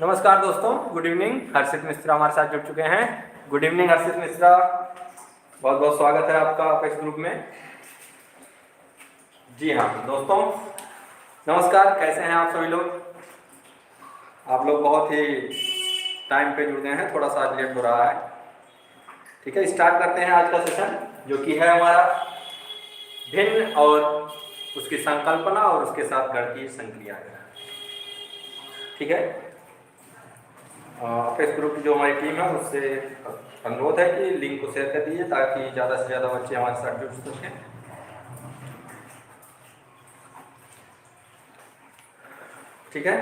नमस्कार दोस्तों, good evening. हर्षित मिश्रा हमारे साथ जुड़ चुके हैं। गुड इवनिंग हर्षित मिश्रा, बहुत बहुत स्वागत है आपका अपेक्स ग्रुप में। जी हाँ दोस्तों, नमस्कार। कैसे हैं आप सभी लोग? आप लोग बहुत ही टाइम पे जुड़ गए हैं, थोड़ा सा लेट हो रहा है। ठीक है, स्टार्ट करते हैं आज का सेशन, जो कि है हमारा भिन्न और उसकी संकल्पना और उसके साथ गणितीय संक्रियाएं। ठीक है, अपेक्स ग्रुप की जो हमारी टीम है उससे अनुरोध है कि लिंक को शेयर कर दीजिए ताकि ज़्यादा से ज़्यादा बच्चे हमारे साथ जुड़ सकें। ठीक है,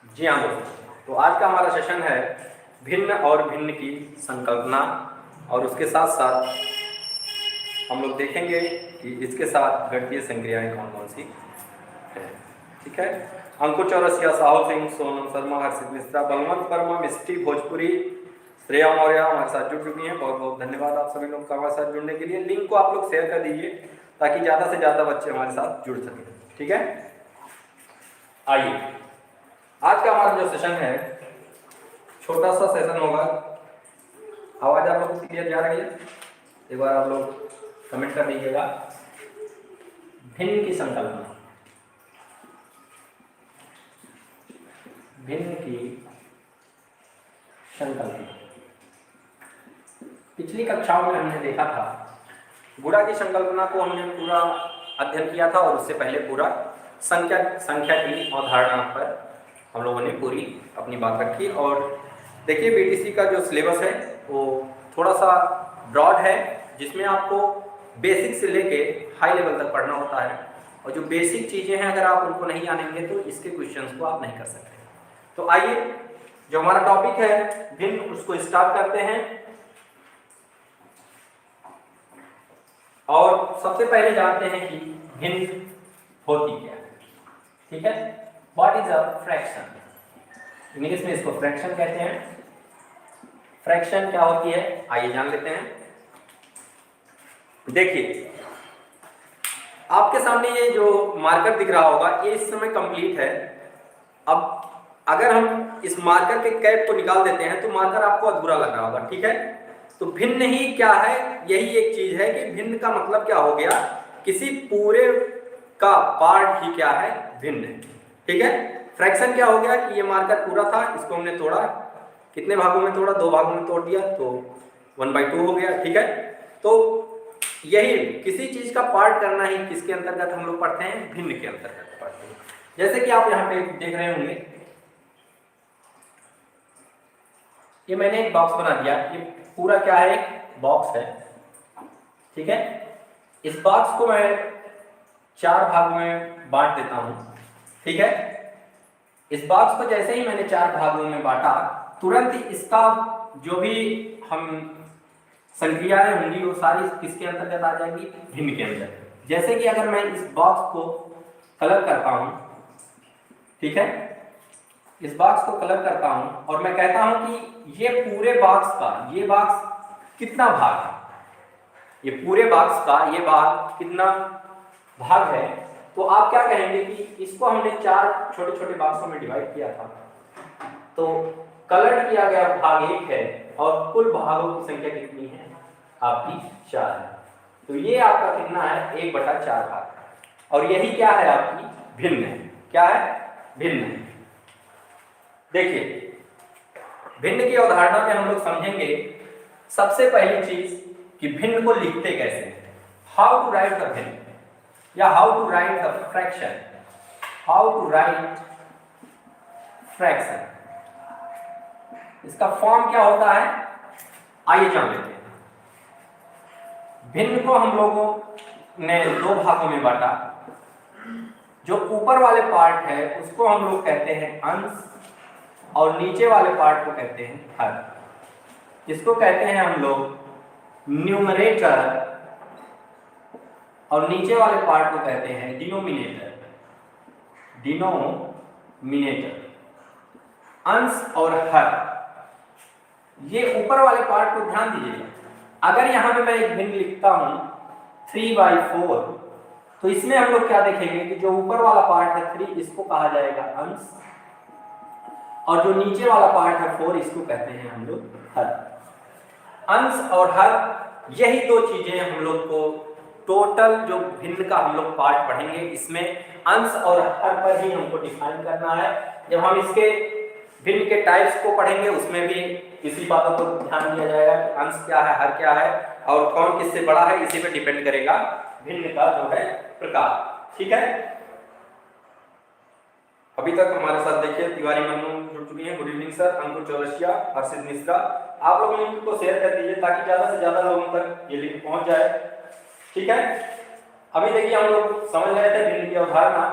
जी हाँ दोस्तों, तो आज का हमारा सेशन है भिन्न और भिन्न की संकल्पना, और उसके साथ साथ हम लोग देखेंगे कि इसके साथ गणितीय संक्रियाएं कौन कौन सी है। ठीक है, अंकुर चौरसिया, साहू सिंह, सोनम शर्मा, हर्षित मिश्रा, बलवंत वर्मा, मिस्टी भोजपुरी, श्रेया मौर्य हमारे साथ जुड़ चुकी हैं। बहुत बहुत धन्यवाद आप सभी लोग का हमारे साथ जुड़ने के लिए। लिंक को आप लोग शेयर कर दीजिए ताकि ज़्यादा से ज़्यादा बच्चे हमारे साथ जुड़ सकें। ठीक है, आइए आज का हमारा जो सेशन है छोटा सा सेशन होगा। आवाज़ आप लोग क्लियर जा रही है? एक बार आप लोग कमेंट कर दीजिएगा। भिन्न की संकल्पना, भिन्न की संकल्पना। पिछली कक्षाओं में हमने देखा था गुणा की संकल्पना को हमने पूरा अध्ययन किया था, और उससे पहले पूरा संख्या की अवधारणा पर हम लोगों ने पूरी अपनी बात रखी। और देखिए, बीटीसी का जो सिलेबस है वो थोड़ा सा ब्रॉड है, जिसमें आपको बेसिक से लेके हाई लेवल तक पढ़ना होता है, और जो बेसिक चीज़ें हैं अगर आप उनको नहीं आनेंगे तो इसके क्वेश्चंस को आप नहीं कर सकते। तो आइए, जो हमारा टॉपिक है भिन्न, उसको स्टार्ट करते हैं। और सबसे पहले जानते हैं कि भिन्न होती क्या है। ठीक है, what is a fraction? English में इसको फ्रैक्शन कहते हैं। फ्रैक्शन क्या होती है, आइए जान लेते हैं। देखिए, आपके सामने ये जो मार्कर दिख रहा होगा ये इस समय कंप्लीट है। अब अगर हम इस मार्कर के कैप को निकाल देते हैं तो मार्कर आपको अधूरा लग रहा होगा। ठीक है, तो भिन्न ही क्या है, यही एक चीज है कि भिन्न का मतलब क्या हो गया, किसी पूरे का पार्ट ही क्या है, भिन्न है। ठीक है, फ्रैक्शन क्या हो गया कि ये मार्कर पूरा था, इसको हमने तोड़ा, कितने भागों में तोड़ा, 2 भागों में तोड़ दिया, तो 1/2 हो गया। ठीक है, तो यही किसी चीज का पार्ट करना ही किसके अंतर्गत हम लोग पढ़ते हैं, भिन्न के अंतर्गत पढ़ते हैं। जैसे कि आप यहाँ पे देख रहे होंगे, ये मैंने एक बॉक्स बना दिया। ये पूरा क्या है, एक बॉक्स है। ठीक है, इस बॉक्स को मैं 4 भागों में बांट देता हूं। ठीक है, इस बॉक्स को जैसे ही मैंने 4 भागों में बांटा, तुरंत इसका जो भी हम संक्रियाएं होंगी वो सारी किसके अंतर्गत आ जाएंगी, भिन्न के अंदर। जैसे कि अगर मैं इस बॉक्स को कलर करता हूं, ठीक है, इस बॉक्स को कलर करता हूं और मैं कहता हूं कि ये पूरे बॉक्स का, ये बॉक्स कितना भाग है, ये पूरे बॉक्स का ये भाग कितना भाग है, तो आप क्या कहेंगे कि इसको हमने 4 छोटे छोटे बॉक्सों में डिवाइड किया था, तो कलर किया गया भाग 1 है और कुल भागों की संख्या कितनी है, आपकी 4 है। तो ये आपका कितना है, 1/4 भाग। और यही क्या है, आपकी भिन्न है। क्या है, भिन्न है। देखिए, भिन्न की अवधारणा में हम लोग समझेंगे सबसे पहली चीज कि भिन्न को लिखते कैसे हैं, हाउ टू राइट द भिन्न, या how to write the fraction, how to write fraction, इसका फॉर्म क्या होता है, आइए जान लेते हैं। भिन्न को हम लोगों ने 2 भागों में बांटा। जो ऊपर वाले पार्ट है उसको हम लोग कहते हैं अंश, और नीचे वाले पार्ट को कहते हैं हर। इसको कहते हैं हम लोग न्यूमरेटर, और नीचे वाले पार्ट को कहते हैं डिनोमिनेटर। डिनोमिनेटर, अंश और हर। ये ऊपर वाले पार्ट को ध्यान दीजिएगा। अगर यहां पे मैं एक भिन्न लिखता हूं 3/4, तो इसमें हम लोग क्या देखेंगे कि जो ऊपर वाला पार्ट है 3, इसको कहा जाएगा अंश, और जो नीचे वाला पार्ट है 4, इसको कहते हैं हम लोग हर। अंश और हर, यही दो चीजें हम लोग को टोटल जो भिन्न का हम लोग पार्ट पढ़ेंगे, इसमें अंश और हर पर ही हमको डिफाइन करना है। जब हम इसके भिन्न के टाइप्स को पढ़ेंगे उसमें भी इसी बातों को ध्यान दिया जाएगा कि अंश क्या है, हर क्या है और कौन किससे बड़ा है, इसी पे डिपेंड करेगा भिन्न का जो है प्रकार। ठीक है, अभी तक हमारे साथ देखिए तिवारी मन्नू जुड़ चुकी हैं। Good evening sir. Ankur Chaurasia, Harshit Mishra, आप लोग लिंक को शेयर कर दीजिए ताकि ज्यादा से ज्यादा लोगों तक ये लिंक पहुंच जाए। ठीक है, अभी देखिए हम लोग समझ रहे थे भिन्न की अवधारणा,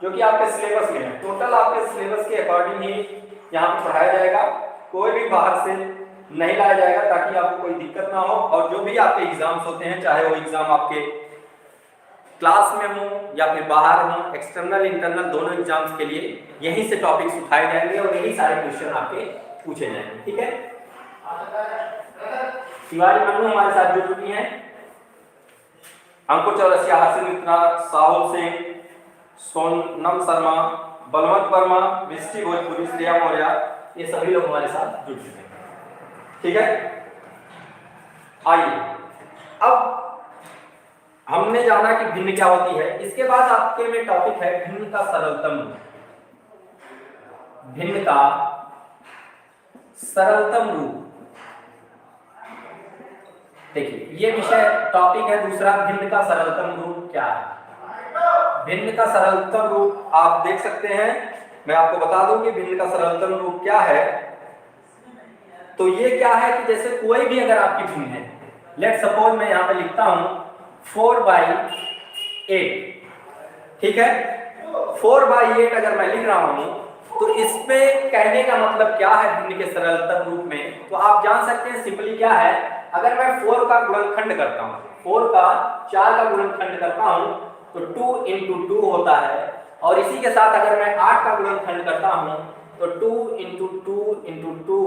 जो कि आपके सिलेबस में है। टोटल आपके सिलेबस के अकॉर्डिंग ही यहाँ पे पढ़ाया जाएगा, कोई भी बाहर से नहीं लाया जाएगा ताकि आपको कोई दिक्कत ना हो। और जो भी आपके एग्जाम्स होते हैं, चाहे वो एग्जाम आपके क्लास में हो या फिर बाहर हो, एक्सटर्नल इंटरनल दोनों एग्जाम्स के लिए यहीं से टॉपिक्स उठाए जाएंगे और यही सारे क्वेश्चन आपके पूछे जाएंगे। ठीक है, तिवारी मन्नू हमारे साथ जुड़ चुकी हैं। अंकुर चौरसिया, हर्षित मिश्रा, साहुल सिंह, सोनम शर्मा, बलवंत वर्मा, मिष्टी भोजपुरी, श्रेया मौर्य, ये सभी लोग हमारे साथ जुड़ चुके हैं। ठीक है, आइए अब हमने जाना कि भिन्न क्या होती है। इसके बाद आपके में टॉपिक है भिन्न का सरलतम रूप। भिन्न का सरलतम रूप, देखिए ये विषय टॉपिक है दूसरा, भिन्न का सरलतम रूप क्या है। भिन्न का सरलतम रूप आप देख सकते हैं, मैं आपको बता दूं कि भिन्न का सरलतम रूप क्या है। तो ये क्या है कि जैसे कोई भी अगर आपकी भिन्न है, लेट सपोज मैं यहाँ पे लिखता हूं 4/8, ठीक है, 4/8 अगर मैं लिख रहा हूं तो इसमें कहने का मतलब क्या है भिन्न के सरलतम रूप में, तो आप जान सकते हैं सिंपली क्या है। अगर मैं 4 का गुणनखंड करता हूं, 4 का 4 का गुणनखंड करता हूं तो 2 × 2 होता है, और इसी के साथ अगर मैं 8 का गुणनखंड करता हूं तो 2 × 2 × 2,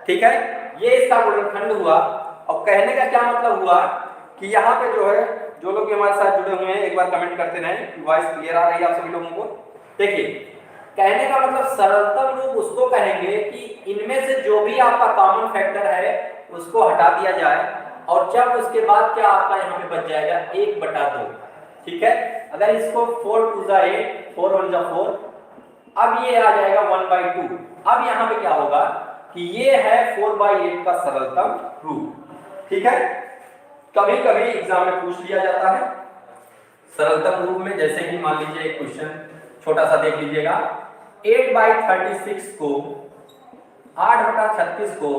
ठीक है, ये इसका गुणनखंड हुआ। और कहने का क्या मतलब हुआ कि यहाँ पे जो है, जो लोग हमारे साथ जुड़े हुए हैं एक बार कमेंट करते रहें, वॉइस क्लियर आ रही है आप सभी लोगों को। देखिए कहने का मतलब सरलतम रूप उसको कहेंगे कि इनमें से जो भी आपका कॉमन फैक्टर है उसको हटा दिया जाए, और जब उसके बाद क्या आपका यहाँ पे बच जाएगा 1/2। ठीक है, अगर इसको 4 × 2 = 8, 4 × 1 = 4, अब ये आ जाएगा 1/2। अब यहाँ पे क्या होगा कि ये है 4/8 का सरलतम रूप। ठीक है, कभी कभी एग्जाम में पूछ लिया जाता है सरलतम रूप में, जैसे कि मान लीजिए एक क्वेश्चन छोटा सा देख लीजिएगा, 8/36 को 8/36 को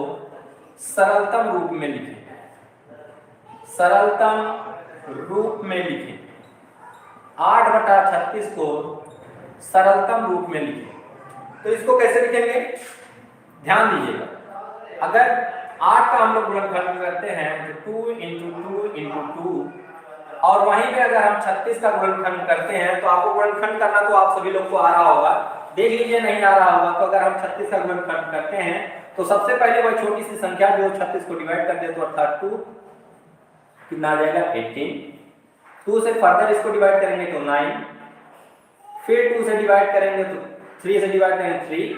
सरलतम रूप में लिखें, सरलतम रूप में लिखें, 8/36 को सरलतम रूप में लिखें। तो इसको कैसे लिखेंगे, ध्यान दीजिएगा। अगर 8 का हम लोग गुणनखंड करते हैं तो 2 × 2 × 2, और वहीं पे अगर हम 36 का गुणनखंड करते हैं तो आपको गुणनखंड करना तो आप सभी लोग को आ रहा होगा, देख लीजिए नहीं आ रहा होगा तो अगर हम 36 का गुणनखंड करते हैं तो सबसे पहले वह छोटी सी संख्या जो 36 को डिवाइड कर दे तो अर्थात 2 कितना आ जाएगा 18, 2 से फर्दर इसको डिवाइड करेंगे तो 9, फिर 2 से डिवाइड करेंगे तो 3 से डिवाइड करेंगे 3,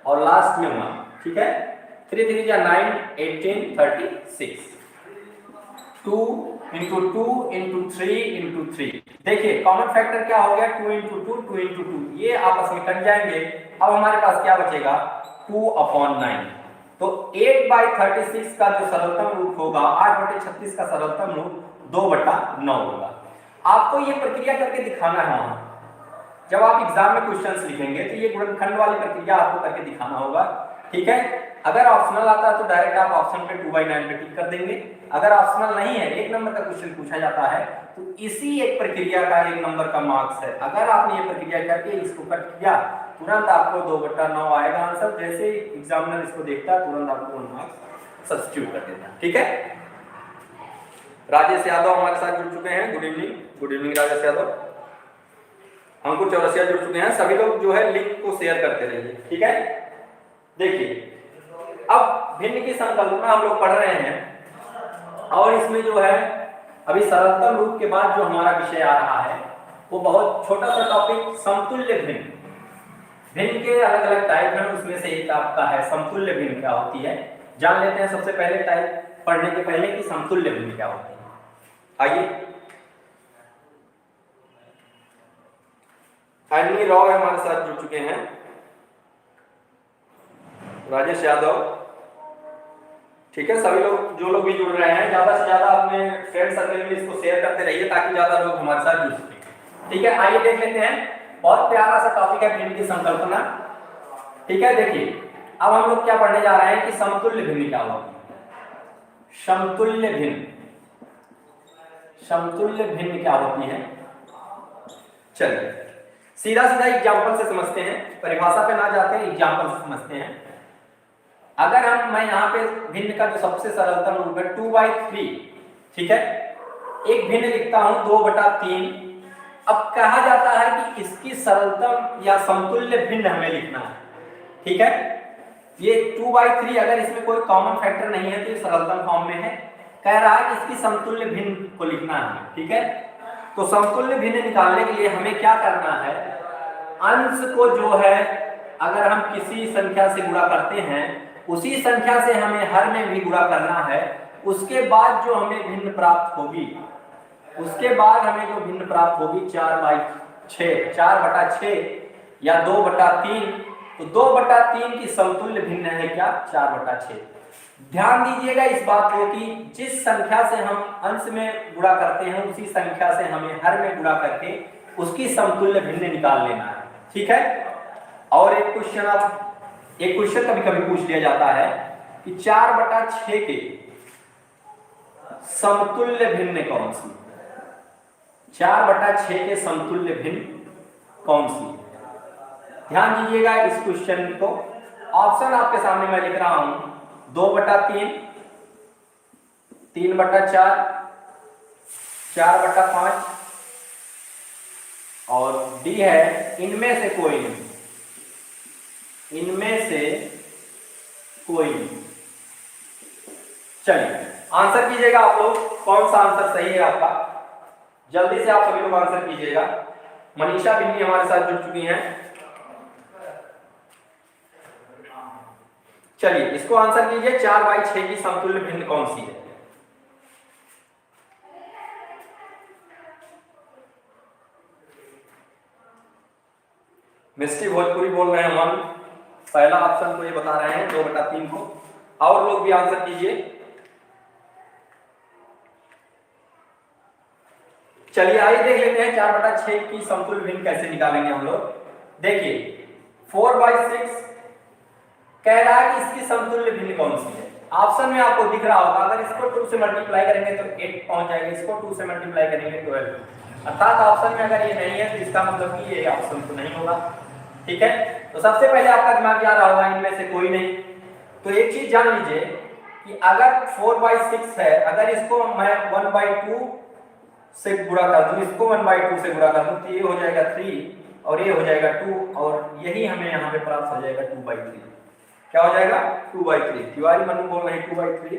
और लास्ट में 1। ठीक है, 3 × 3 = 9, 18, 36, 2 × 2 × 3 × 3। देखिए कॉमन फैक्टर क्या हो गया, 2 × 2 2 × 2, ये आपस में कट जाएंगे। अब हमारे पास क्या बचेगा 2/9। तो 8/36 का जो सरलतम रूप होगा, 8/36 का सरलतम रूप 2/9 होगा। आपको ये प्रक्रिया करके दिखाना है वहां, जब आप एग्जाम में क्वेश्चंस लिखेंगे तो ये गुणनखंड वाली प्रक्रिया आपको करके दिखाना होगा। ठीक है, अगर ऑप्शनल आता है तो डायरेक्ट आप ऑप्शन पे 2/9 पे टिक कर देंगे। अगर ऑप्शनल नहीं है, 1 नंबर का क्वेश्चन पूछा जाता है तो इसी एक प्रक्रिया का 1 नंबर का मार्क्स है। अगर आपने ये प्रक्रिया करके इसको कट किया तुरंत आपको 2/9 आएगा आंसर। जैसे एग्जामिनर इसको देखता है तुरंत आपको 1 मार्क्स सब्स्टिट्यूट कर देता है। ठीक है, राजेश यादव हमारे साथ जुड़ चुके हैं, good evening. Good evening Rajesh Yadav. Ankur Chaurasia जुड़ चुके हैं। सभी लोग जो है लिंक को शेयर करते रहिए। ठीक है, देखिए अब भिन्न की संकल्पना हम लोग पढ़ रहे हैं, और इसमें जो है अभी सरलतम रूप के बाद जो हमारा विषय आ रहा है वो बहुत छोटा सा टॉपिक समतुल्य भिन्न। भिन्न के अलग अलग टाइप हैं, उसमें से एक आपका है समतुल्य भिन्न क्या होती है। जान लेते हैं सबसे पहले टाइप पढ़ने के पहले कि समतुल्य भिन्न क्या होती है। आइए, अन्नी राव हमारे साथ जुड़ चुके हैं, राजेश यादव, ठीक है। सभी लोग जो लोग भी जुड़ रहे हैं ज्यादा से ज्यादा अपने फ्रेंड सर्कल में इसको शेयर करते रहिए ताकि ज्यादा लोग हमारे साथ जुड़ सकें, ठीक है। आइए देख लेते हैं, बहुत प्यारा सा टॉपिक है भिन्न की संकल्पना, ठीक है। देखिए अब हम लोग क्या पढ़ने जा रहे हैं कि समतुल्य भिन्न क्या होती है। समतुल्य भिन्न, समतुल्य भिन्न क्या होती है, चलिए सीधा सीधा एग्जांपल से समझते हैं, परिभाषा पे ना जाते हैं एग्जांपल से समझते हैं। अगर मैं यहाँ पे भिन्न का जो सबसे सरलतम रूप है 2/3, ठीक है, एक भिन्न लिखता हूं 2/3। अब कहा जाता है कि इसकी सरलतम या समतुल्य भिन्न हमें लिखना है, ठीक है। ये 2/3 अगर इसमें कोई कॉमन फैक्टर नहीं है तो ये सरलतम फॉर्म में है। कह रहा है कि इसकी समतुल्य भिन्न को लिखना है, ठीक है। तो समतुल्य भिन्न निकालने के लिए हमें क्या करना है, अंश को जो है अगर हम किसी संख्या से गुणा करते हैं उसी संख्या से हमें हर में भी गुणा करना है। उसके बाद जो हमें भिन्न प्राप्त होगी, उसके बाद हमें जो भिन्न प्राप्त होगी 4/6, 4/6 या 2/3, तो 2/3 की समतुल्य भिन्न है क्या, 4/6। ध्यान दीजिएगा इस बात को कि जिस संख्या से हम अंश में गुणा करते हैं उसी संख्या से हमें हर में गुणा करके उसकी समतुल्य भिन्न निकाल लेना है, ठीक है। और एक क्वेश्चन कभी कभी पूछ लिया जाता है कि 4/6 के समतुल्य भिन्न कौन सी, 4/6 के समतुल्य भिन्न कौन सी। ध्यान दीजिएगा इस क्वेश्चन को, ऑप्शन आपके सामने मैं लिख रहा हूं 2/3, 3/4, 4/5 और डी है इनमें से कोई नहीं, इनमें से कोई नहीं। चलिए आंसर कीजिएगा आप लोग, कौन सा आंसर सही है आपका, जल्दी से आप सभी लोग आंसर कीजिएगा। मनीषा बिन्नी हमारे साथ जुड़ चुकी हैं, चलिए इसको आंसर कीजिए, 4/6 की समतुल्य भिन्न कौन सी है। मिस्टी भोजपुरी बोल रहे हैं हम, पहला ऑप्शन को ये बता रहे हैं 2/3 को। और लोग भी आंसर कीजिए। चलिए आइए देख लेते हैं 4/6 की समतुल्य भिन्न कैसे निकालेंगे हम लोग। देखिए 4/6 कह रहा है कि इसकी समतुल्य भिन्न कौन सी है। ऑप्शन में आपको दिख रहा होगा, अगर इसको 2 से मल्टीप्लाई करेंगे तो 8 पहुंच जाएगा, इसको 2 से मल्टीप्लाई करेंगे 12। अर्थात ऑप्शन में अगर ये नहीं है तो इसका मतलब कि ये ऑप्शन तो नहीं होगा, ठीक है। तो सबसे पहले आपका दिमाग आ रहा होगा इनमें से कोई नहीं। तो एक चीज जान लीजिए कि अगर 4/6 है, अगर इसको मैं 1/2 से गुणा कर दूं, इसको 1/2 से गुणा कर दूं तो ये हो जाएगा 3 और ये हो जाएगा 2 और यही हमें यहाँ पे प्राप्त हो जाएगा 2/3। क्या हो जाएगा 2/3। तिवारी मनु बोल रहे हैं 2/3,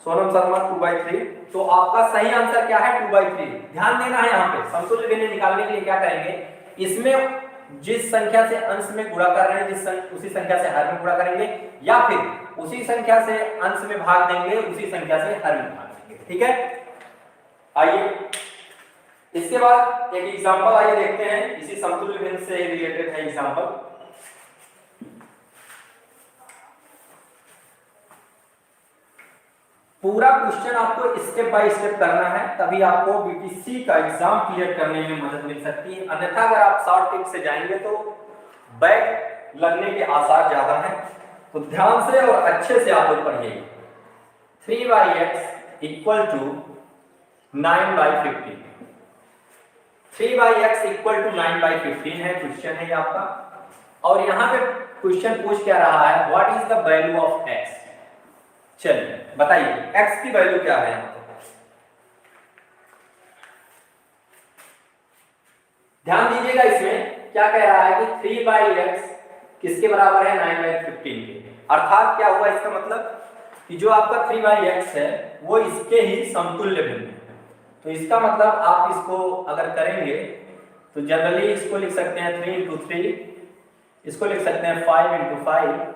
सोनम शर्मा 2/3। तो आपका सही आंसर क्या है 2/3। ध्यान देना है यहाँ पे, समतुल्य भिन्न निकालने के लिए क्या करेंगे, इसमें जिस संख्या से अंश में गुणा कर रहे हैं उसी संख्या से हर में गुणा करेंगे, या फिर उसी संख्या से अंश में भाग देंगे उसी संख्या से हर में भाग देंगे, ठीक है। आइए इसके बाद एक एग्जांपल आइए देखते हैं, इसी समतुल्य भिन्न से रिलेटेड है एग्जांपल। पूरा क्वेश्चन आपको स्टेप बाय स्टेप करना है, तभी आपको बीटीसी का एग्जाम क्लियर करने में मदद मिल सकती है। अन्यथा अगर आप शॉर्ट टिप से जाएंगे तो बैक लगने के आसार ज्यादा हैं। तो ध्यान से और अच्छे से आप लोग पढ़िए। 3/x equal to 9/15, 3/x equal to 9/15 है क्वेश्चन है ये आपका। और यहाँ पे क्वेश्चन पूछ क्या रहा है, what is the value of x। चलिए बताइए x की वैल्यू क्या है। ध्यान दीजिएगा इसमें क्या कह रहा है कि 3/x किसके बराबर है 9/15 के। अर्थात क्या हुआ इसका मतलब कि जो आपका 3/x है वो इसके ही समतुल्य भिन्न है। तो इसका मतलब आप इसको अगर करेंगे तो जनरली इसको लिख सकते हैं 3 × 3 इसको लिख सकते हैं 5 इंटू 5,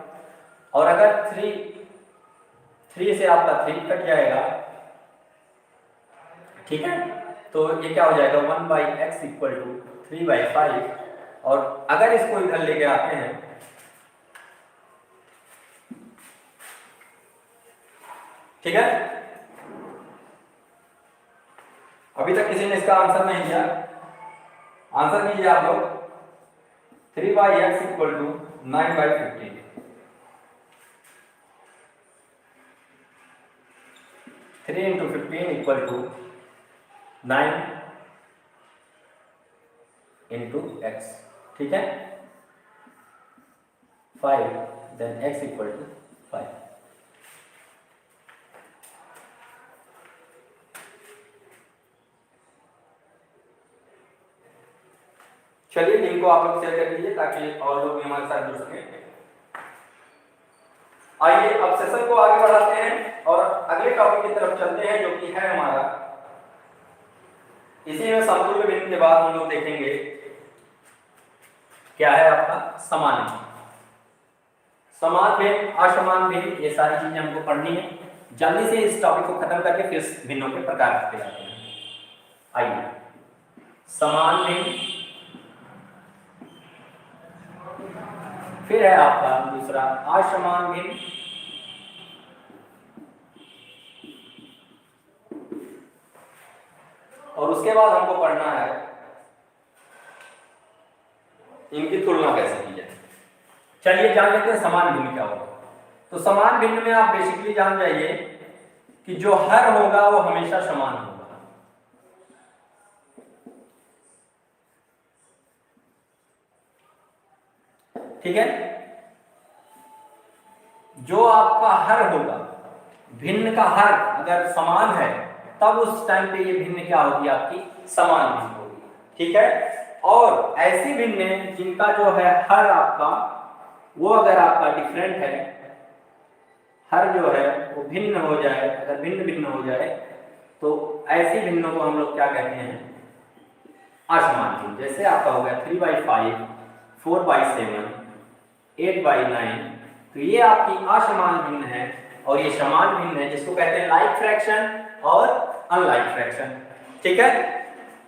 और अगर 3 से आपका 3 कट जाएगा, ठीक है, तो ये क्या हो जाएगा 1/x इक्वल टू 3/5। और अगर इसको इधर लेके आते हैं, ठीक है, अभी तक किसी ने इसका आंसर नहीं दिया, आंसर कीजिए आप लोग। 3/x equal to 9/15, 3 into 15 equal to 9 into x, ठीक है, 5, देन x इक्वल टू 5। चलिए लिंक को आप लोग शेयर कर दीजिए ताकि और लोग भी हमारे साथ जुड़ सकें। आइए अब सेशन को आगे बढ़ाते हैं और अगले टॉपिक की तरफ चलते हैं, जो कि है हमारा, इसी में समतुल्य भिन्न के बाद हम लोग देखेंगे क्या है आपका समान भिन्न, समान भिन्न, असमान भिन्न, ये सारी चीजें हमको पढ़नी है। जल्दी से इस टॉपिक को खत्म करके फिर भिन्नों के प्रकार करते जाते हैं। आइए, समान भिन्न, फिर है आपका दूसरा असमान भिन्न, और उसके बाद हमको पढ़ना है इनकी तुलना कैसे की जाए। चलिए जान लेते हैं समान भिन्न क्या होगा। तो समान भिन्न में आप बेसिकली जान जाइए कि जो हर होगा वो हमेशा समान होगा, ठीक है। जो आपका हर होगा, भिन्न का हर अगर समान है तब उस टाइम पे ये भिन्न क्या होगी, आपकी समान भिन्न होगी, ठीक है। और ऐसी भिन्न जिनका जो है हर आपका वो अगर आपका डिफरेंट है, हर जो है वो भिन्न हो जाए, अगर भिन्न भिन्न हो जाए तो ऐसी भिन्नों को हम लोग क्या कहते हैं, असमान भिन्न। जैसे आपका हो गया 3/5, 4/7, 8/9, तो ये आपकी असमान भिन्न है, और ये समान भिन्न है जिसको कहते हैं लाइक फ्रैक्शन और अनलाइक फ्रैक्शन, ठीक है।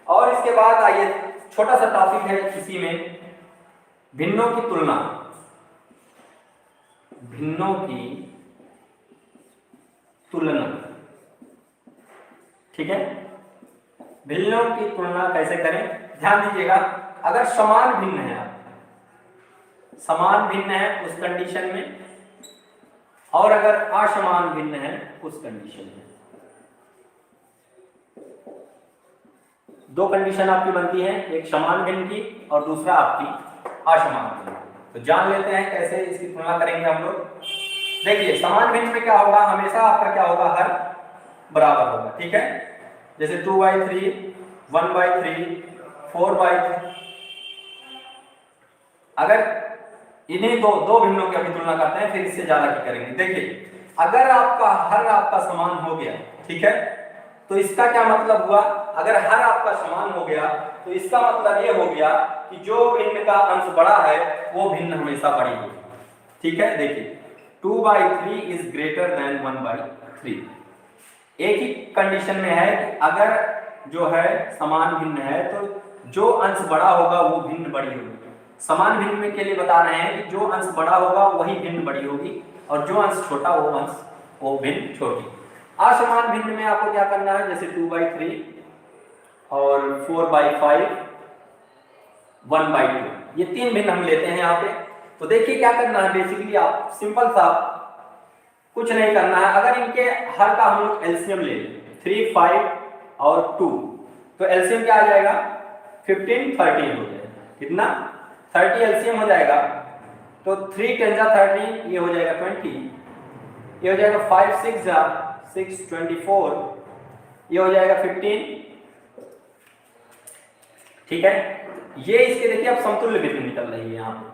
और इसके बाद आइए छोटा सा टॉपिक है इसी में, भिन्नों की तुलना, भिन्नों की तुलना, ठीक है। भिन्नों की तुलना कैसे करें, ध्यान दीजिएगा। अगर समान भिन्न है, समान भिन्न है उस कंडीशन में, और अगर असमान भिन्न है उस कंडीशन में, दो कंडीशन आपकी बनती है, एक समान भिन्न की और दूसरा आपकी असमान भिन्न। तो जान लेते हैं कैसे इसकी तुलना करेंगे हम लोग। देखिए समान भिन्न में क्या होगा, हमेशा आपका क्या होगा, हर बराबर होगा, ठीक है। जैसे 2/3, 1/3, 4/3, अगर इन्हीं दो भिन्नों की अभी तुलना करते हैं, फिर इससे ज्यादा की करेंगे। देखिए अगर आपका हर आपका समान हो गया, ठीक है, तो इसका क्या मतलब हुआ, अगर हर आपका समान हो गया तो इसका मतलब ये हो गया कि जो भिन्न का अंश बड़ा है वो भिन्न हमेशा बड़ी होगी, ठीक है। देखिए 2/3 इज ग्रेटर देन 1/3। एक ही कंडीशन में है कि अगर जो है समान भिन्न है तो जो अंश बड़ा होगा वो भिन्न बड़ी होगी। समान भिन्न में के लिए बता रहे हैं कि जो अंश बड़ा होगा वही भिन्न बड़ी होगी, और जो अंश छोटा वो भिन्न छोटी। असमान भिन्न में आपको क्या करना है, जैसे 2/3 और 4/5, 1/2, ये तीन भिन्न हम लेते हैं यहाँ पे। तो देखिए क्या करना है, बेसिकली आप सिंपल सा कुछ नहीं करना है। अगर इनके हर का हम लोग एलसीएम ले लें, 3, 5 और 2, तो एलसीएम क्या आ जाएगा, 15, 13 हो जाएगा। कितना, 30 एलसीएम हो जाएगा। तो 3 10 30, ये हो जाएगा 20, ये हो जाएगा 5 6 6 24, ये हो जाएगा 15, ठीक है। ये इसके देखिए अब समतुल्य भिन्न निकल रही है यहाँ पे,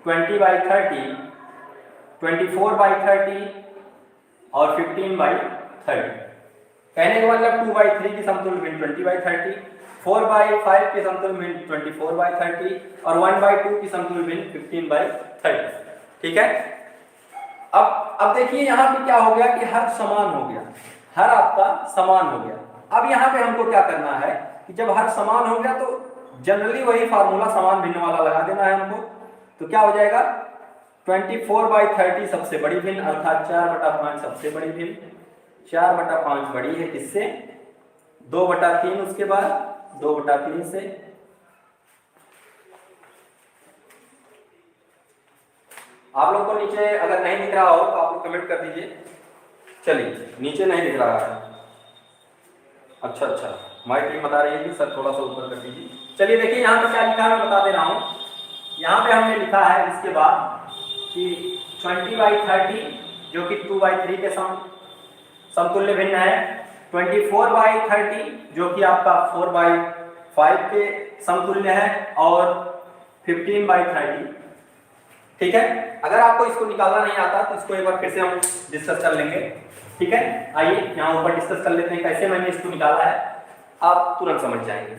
20/30, 24/30 और 15/30। कहने का मतलब 2/3 की समतुल्य भिन्न 20/30, 4/5 की समतुल्य भिन्न 24/30 और 1/2 की समतुल्य भिन्न 15/30। ठीक है। अब देखिए यहाँ पे क्या हो गया कि हर समान हो गया, हर आपका समान हो गया। अब यहाँ पे हमको क्या करना है कि जब हर समान हो गया तो जनरली वही फार्मूला समान भिन्न वाला लगा देना है हमको। तो क्या हो जाएगा 24/30 सबसे बड़ी भिन्न, अर्थात 4/5 सबसे बड़ी भिन्न। 4/5 बड़ी है किससे? 2/3, उसके बाद 2/3 से। आप लोग को नीचे अगर नहीं दिख रहा हो तो आप लोग कमेंट कर दीजिए। चलिए, नीचे नहीं दिख रहा है। अच्छा, हमारी टीम बता रही है कि सर थोड़ा सा ऊपर कर दीजिए। चलिए देखिए यहाँ पे क्या लिखा है मैं बता दे रहा हूँ। यहाँ पे हमने लिखा है इसके बाद कि 20/30 जो कि 2/3 के समतुल्य भिन्न है, 24/30 जो कि आपका 4/5 के समतुल्य है, और 15/30। ठीक है। अगर आपको इसको निकालना नहीं आता तो इसको एक बार फिर से हम डिस्कस कर लेंगे। ठीक है, आइए यहाँ ऊपर डिस्कस कर लेते हैं कैसे मैंने इसको निकाला है, आप तुरंत समझ जाएंगे।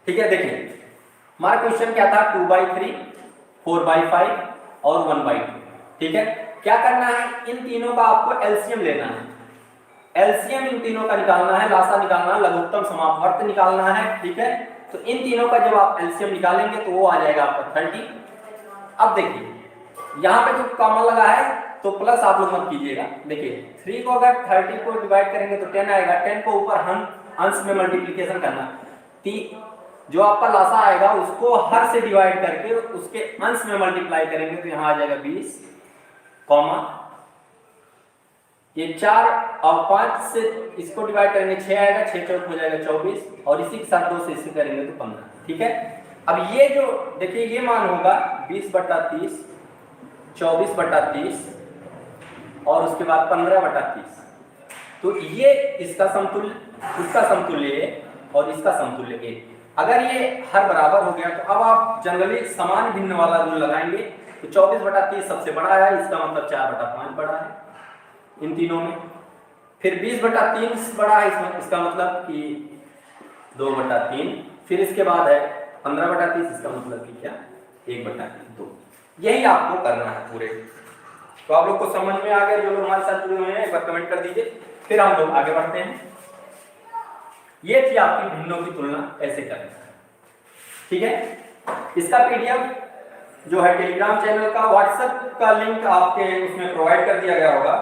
ठीक है, देखिए हमारा क्वेश्चन क्या था, 2/3, 4/5 और 1/2। ठीक है, क्या करना है, इन तीनों का आपको एलसीएम लेना है। एलसीएम इन तीनों का निकालना है, लासा निकालना है, लघुत्तम समापवर्त निकालना है। ठीक है, तो इन तीनों का जब आप एलसीएम निकालेंगे तो वो आ जाएगा आपका 30। अब देखिए यहाँ पे जो कॉमन लगा है तो प्लस आप लोग मत कीजिएगा। देखिए 3 को अगर 30 को डिवाइड करेंगे तो 10 आएगा, 10 को ऊपर अंश में मल्टीप्लिकेशन करना, जो आपका लासा आएगा उसको हर से डिवाइड करके उसके अंश में मल्टीप्लाई करेंगे तो यहाँ आ जाएगा 20, ये 4 और 5 से इसको डिवाइड करेंगे 6 आएगा, 6 चौक हो जाएगा 24, और इसी के साथ 2 से इसे करेंगे तो 15। ठीक है, अब ये जो देखिए ये मान होगा 20/30, 24/30 और उसके बाद 15/30। तो ये इसका समतुल्य, इसका समतुल्य ए और इसका समतुल्य ए। अगर ये हर बराबर हो गया तो अब आप जनरली समान भिन्न वाला रूल लगाएंगे। तो 24/30 सबसे बड़ा है, इसका मतलब 4/5 बड़ा है इन तीनों में। फिर 20/3 बड़ा है इसमें, इसका मतलब कि 2/3। फिर इसके बाद है 15/30, इसका मतलब कि क्या 1/2। यही आपको करना है पूरे। तो आप लोग को समझ में आ गया? जो लोग हमारे साथ जुड़े हुए हैं एक बार कमेंट कर दीजिए, फिर हम लोग आगे बढ़ते हैं। ये थी आपकी भिन्नों की तुलना ऐसे करना है। ठीक है, इसका पीडीएफ जो है टेलीग्राम चैनल का, व्हाट्सएप का लिंक आपके उसमें प्रोवाइड कर दिया गया होगा,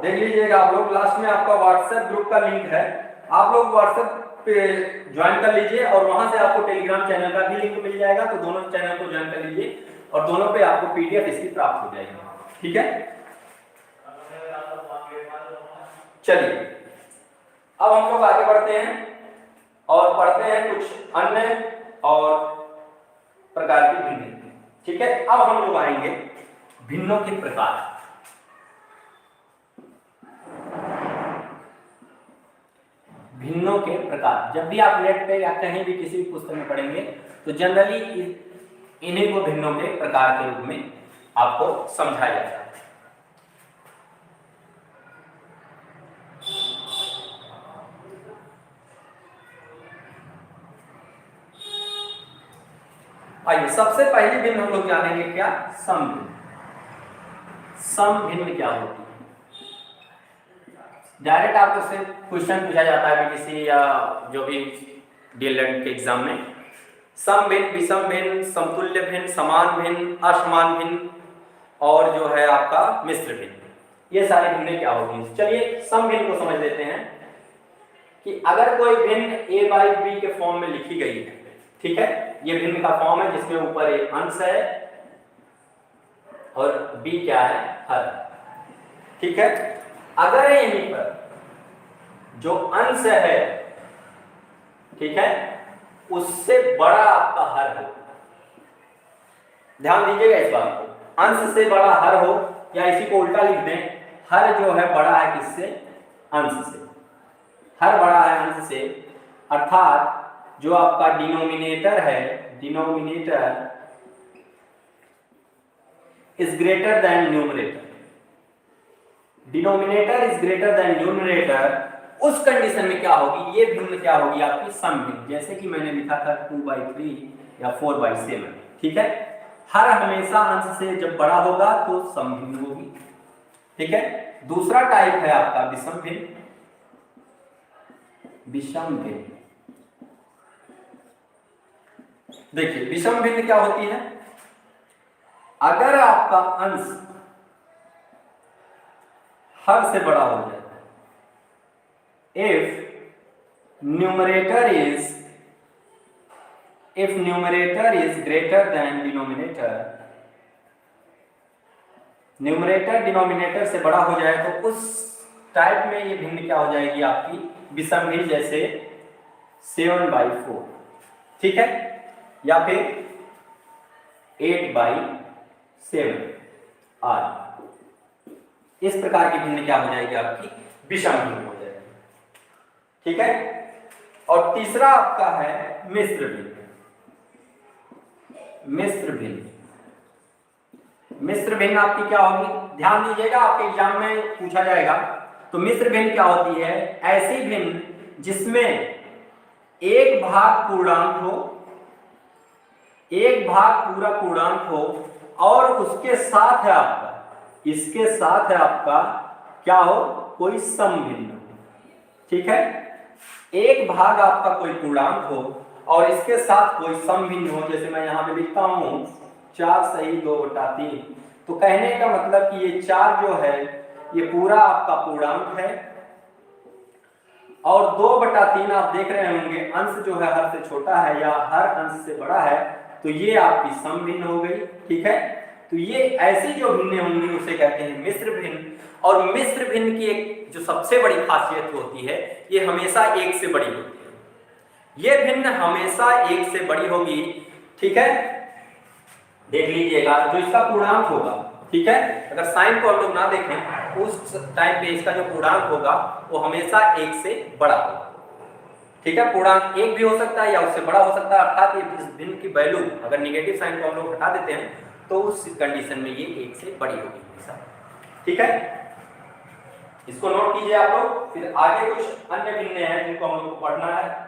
देख लीजिएगा आप लोग। लास्ट में आपका व्हाट्सएप ग्रुप का लिंक है, आप लोग व्हाट्सएप पे ज्वाइन कर लीजिए और वहां से आपको टेलीग्राम चैनल का भी लिंक मिल जाएगा। तो दोनों चैनल को ज्वाइन कर लीजिए और दोनों पे आपको पीडीएफ इसकी प्राप्त हो जाएगी। ठीक है, चलिए अब हम लोग आगे बढ़ते हैं और पढ़ते हैं कुछ अन्य और प्रकार की भिन्न। ठीक है, अब हम लोग आएंगे भिन्नों के प्रकार। भिन्नों के प्रकार जब भी आप नेट पे या कहीं भी किसी भी पुस्तक में पढ़ेंगे तो जनरली इन्हीं को भिन्नों के प्रकार के रूप में आपको समझाया जाता है। आइए सबसे पहली भिन्न हम लोग जानेंगे क्या, समभिन्न। समभिन्न क्या होती है? डायरेक्ट आपको से क्वेश्चन पूछा जाता है बीटीसी या जो भी डीएलएड के एग्जाम में। समभिन्न, विषम भिन्न, समतुल्य भिन्न, समान भिन्न, असमान भिन्न और जो है आपका मिश्र भिन्न, ये सारी भिन्नें क्या होती हैं। चलिए समभिन्न को समझ लेते हैं कि अगर कोई भिन्न a/b के फॉर्म में लिखी गई है, ठीक है, ये भिन्न का फॉर्म है जिसमें ऊपर एक अंश है और b क्या है, हर। ठीक है, अगर यहीं पर जो अंश है, ठीक है, उससे बड़ा आपका हर हो, ध्यान दीजिएगा इस बात को, अंश से बड़ा हर हो, या इसी को उल्टा लिख दें, हर जो है बड़ा है किससे, अंश से। हर बड़ा है अंश से, अर्थात जो आपका डिनोमिनेटर है, denominator is greater than numerator. Denominator is greater than numerator, उस कंडीशन में क्या होगी, ये भिन्न क्या होगी आपकी सम भिन्न। जैसे कि मैंने लिखा था 2/3 या 4/7, ठीक है। हर हमेशा अंश से जब बड़ा होगा तो सम भिन्न होगी, ठीक है। दूसरा टाइप है आपका विषम भिन्न। विषम भिन्न, देखिए विषम भिन्न क्या होती है, अगर आपका अंश हर से बड़ा हो जाता है, if numerator is greater than denominator, numerator denominator से बड़ा हो जाए तो उस टाइप में ये भिन्न क्या हो जाएगी आपकी विषम भिन्न, जैसे 7/4, ठीक है, या फिर 8/7 आदि। इस प्रकार की भिन्न क्या हो जाएगी आपकी विषम भिन्न हो जाएगी, ठीक है। और तीसरा आपका है मिश्र भिन्न। मिश्र भिन्न, मिश्र भिन्न आपकी क्या होगी, ध्यान दीजिएगा आपके एग्जाम में पूछा जाएगा। तो मिश्र भिन्न क्या होती है, ऐसी भिन्न जिसमें एक भाग पूर्णांक हो, एक भाग पूरा पूर्णांक हो, और उसके साथ है आपका, इसके साथ है आपका क्या हो, कोई सम भिन्न हो, ठीक है। एक भाग आपका कोई पूर्णांक हो और इसके साथ कोई सम भिन्न हो, जैसे मैं यहां पे लिखता हूं 4 सही 2/3। तो कहने का मतलब कि ये 4 जो है ये पूरा आपका पूर्णांक है, और 2/3 आप देख रहे होंगे अंश जो है हर से छोटा है या हर अंश से बड़ा है, तो ये आपकी सम भिन्न हो गई, ठीक है। तो ये ऐसी जो भिन्न होंगी उसे कहते हैं मिश्र भिन्न। और मिश्र भिन्न की एक जो सबसे बड़ी खासियत होती है, ये हमेशा एक से बड़ी होती है। ये भिन्न हमेशा एक से बड़ी होगी, ठीक है। देख लीजिएगा जो इसका पूर्णांक होगा, ठीक है, अगर साइन को हम लोग ना देखें उस टाइम पे इसका जो पूर्णांक होगा वो हमेशा एक से बड़ा होगा, ठीक है। पूर्णांक एक भी हो सकता है या उससे बड़ा हो सकता है, अर्थात इस भिन्न की वैल्यू अगर निगेटिव साइन को हम लोग हटा देते हैं तो उस कंडीशन में ये एक से बड़ी होगी, ठीक है। इसको नोट कीजिए आप लोग। फिर आगे कुछ अन्य भिन्न हैं जिनको हम लोग को पढ़ना है।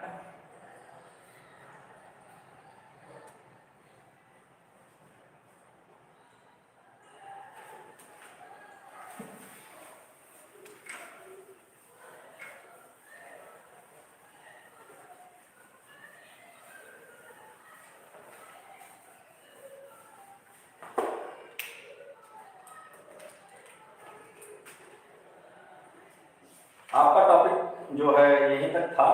आपका टॉपिक जो है यहीं तक था,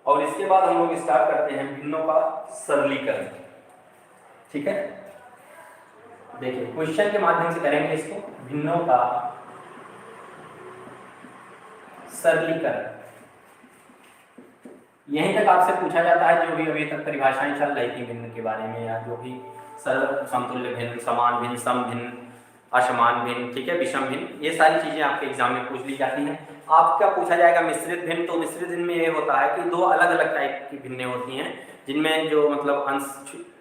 और इसके बाद हम लोग स्टार्ट करते हैं भिन्नों का सरलीकरण, ठीक है। देखिए क्वेश्चन के माध्यम से करेंगे इसको, भिन्नों का सरलीकरण। यहीं तक आपसे पूछा जाता है जो भी अभी तक परिभाषाएं चल रही थी भिन्न के बारे में, या जो भी सरल समतुल्य भिन्न, समान भिन्न, सम भिन्न, असमान भिन्न, ठीक है, विषम भिन्न, ये सारी चीजें आपके एग्जाम में पूछ ली जाती हैं। आपका पूछा जाएगा मिश्रित भिन्न। तो मिश्रित भिन्न में ये होता है कि दो अलग अलग टाइप की भिन्नें होती हैं, जिनमें जो मतलब